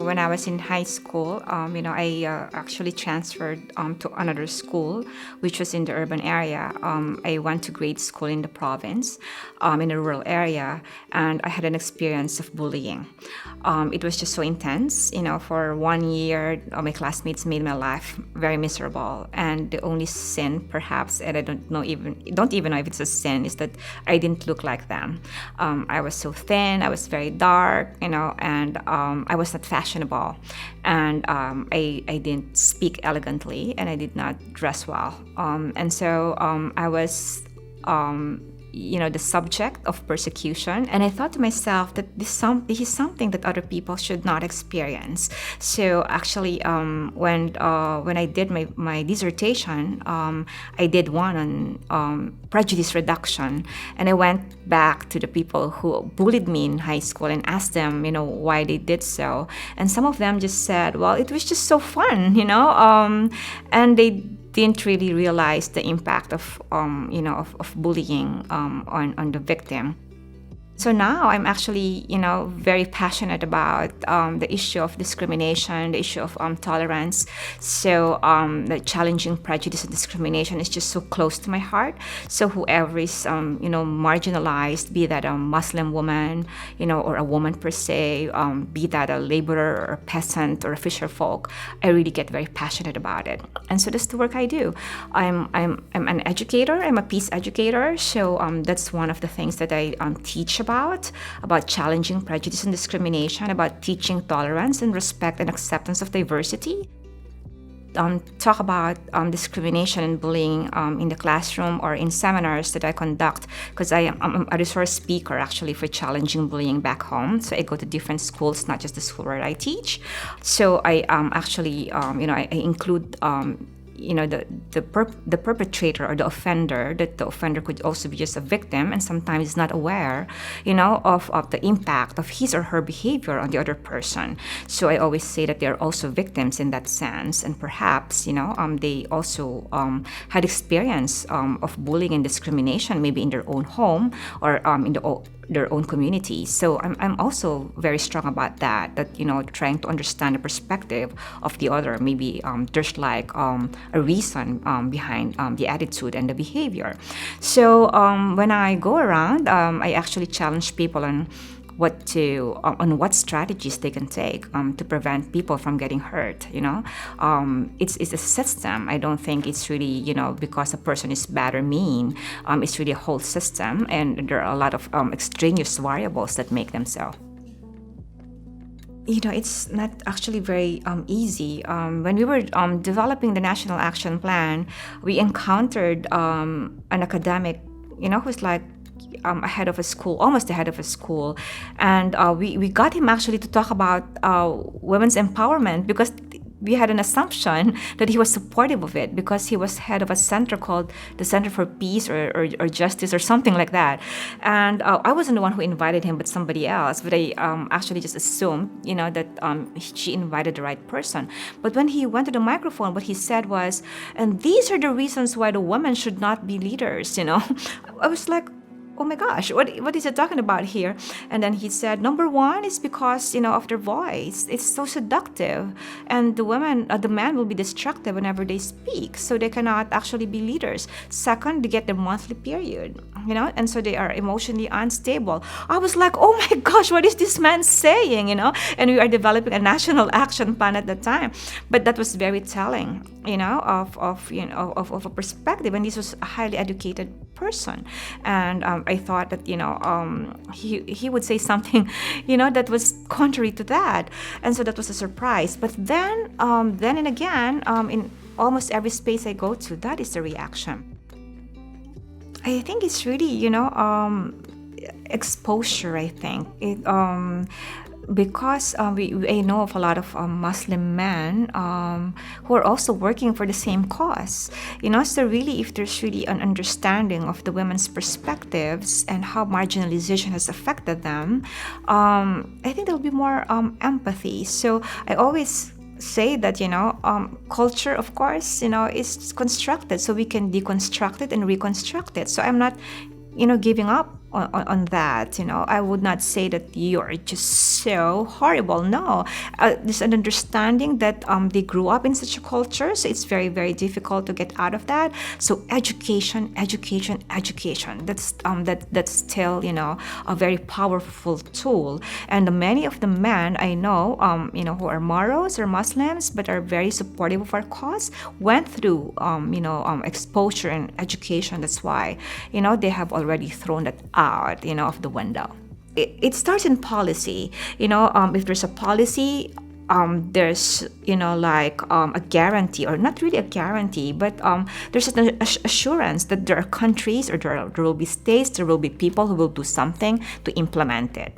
When I was in high school, I actually transferred to another school, which was in the urban area. I went to grade school in the province, in a rural area, and I had an experience of bullying. It was just so intense. For 1 year, my classmates made my life very miserable. And the only sin, perhaps, and I don't even know if it's a sin, is that I didn't look like them. I was so thin. I was very dark. And I was not fashionable, and I didn't speak elegantly, and I did not dress well, and so I was the subject of persecution. And I thought to myself that this is something that other people should not experience. So actually, when I did my dissertation, I did one on prejudice reduction, and I went back to the people who bullied me in high school and asked them, why they did so. And some of them just said, well, it was just so fun, and they didn't really realize the impact of bullying on the victim. So now I'm actually, very passionate about the issue of discrimination, the issue of tolerance. So the challenging prejudice and discrimination is just so close to my heart. So whoever is, marginalized, be that a Muslim woman, or a woman per se, be that a laborer or a peasant or a fisher folk, I really get very passionate about it. And so that's the work I do. I'm an educator. I'm a peace educator. So that's one of the things that I teach about challenging prejudice and discrimination, about teaching tolerance and respect and acceptance of diversity. Talk about discrimination and bullying in the classroom or in seminars that I conduct, because I'm a resource speaker actually for challenging bullying back home. So I go to different schools, not just the school where I teach. So I actually, I include the perpetrator or the offender, that the offender could also be just a victim and sometimes not aware, of the impact of his or her behavior on the other person. So I always say that they're also victims in that sense, and perhaps, they also had experience of bullying and discrimination, maybe in their own home or in their own community. So I'm also very strong about that trying to understand the perspective of the other. Maybe there's like a reason behind the attitude and the behavior. So when I go around, I actually challenge people on what strategies they can take to prevent people from getting hurt. It's a system. I don't think it's really because a person is bad or mean. It's really a whole system, and there are a lot of extraneous variables that make them so. It's not actually very easy. When we were developing the National Action Plan, we encountered an academic, who's like ahead of a school, almost ahead of a school. And we got him actually to talk about women's empowerment, because we had an assumption that he was supportive of it because he was head of a center called the Center for Peace or Justice or something like that. And I wasn't the one who invited him, but somebody else. But I actually just assumed, that she invited the right person. But when he went to the microphone, what he said was, and these are the reasons why the women should not be leaders, I was like, oh my gosh, what is he talking about here? And then he said, number one is because, of their voice. It's so seductive. And the man will be destructive whenever they speak. So they cannot actually be leaders. Second, they get their monthly period, and so they are emotionally unstable. I was like, oh my gosh, what is this man saying, And we are developing a national action plan at the time. But that was very telling, of a perspective. And this was a highly educated person. And I thought that he would say something that was contrary to that, and so that was a surprise. But then and again, in almost every space I go to, that is the reaction. I think it's really exposure. I think it because I know of a lot of Muslim men who are also working for the same cause. So really, if there's really an understanding of the women's perspectives and how marginalization has affected them, I think there'll be more empathy. So I always say that culture, of course, is constructed, so we can deconstruct it and reconstruct it. So I'm not giving up on that. I would not say that you're just so horrible. No, there's an understanding that they grew up in such a culture, so it's very, very difficult to get out of that. So education, education, education. That's still a very powerful tool. And many of the men I know, who are Moros or Muslims but are very supportive of our cause, went through exposure and education. That's why they have already thrown that out of the window. It starts in policy. If there's a policy, there's a guarantee, or not really a guarantee, but there's an assurance that there are countries, or there will be states, there will be people who will do something to implement it.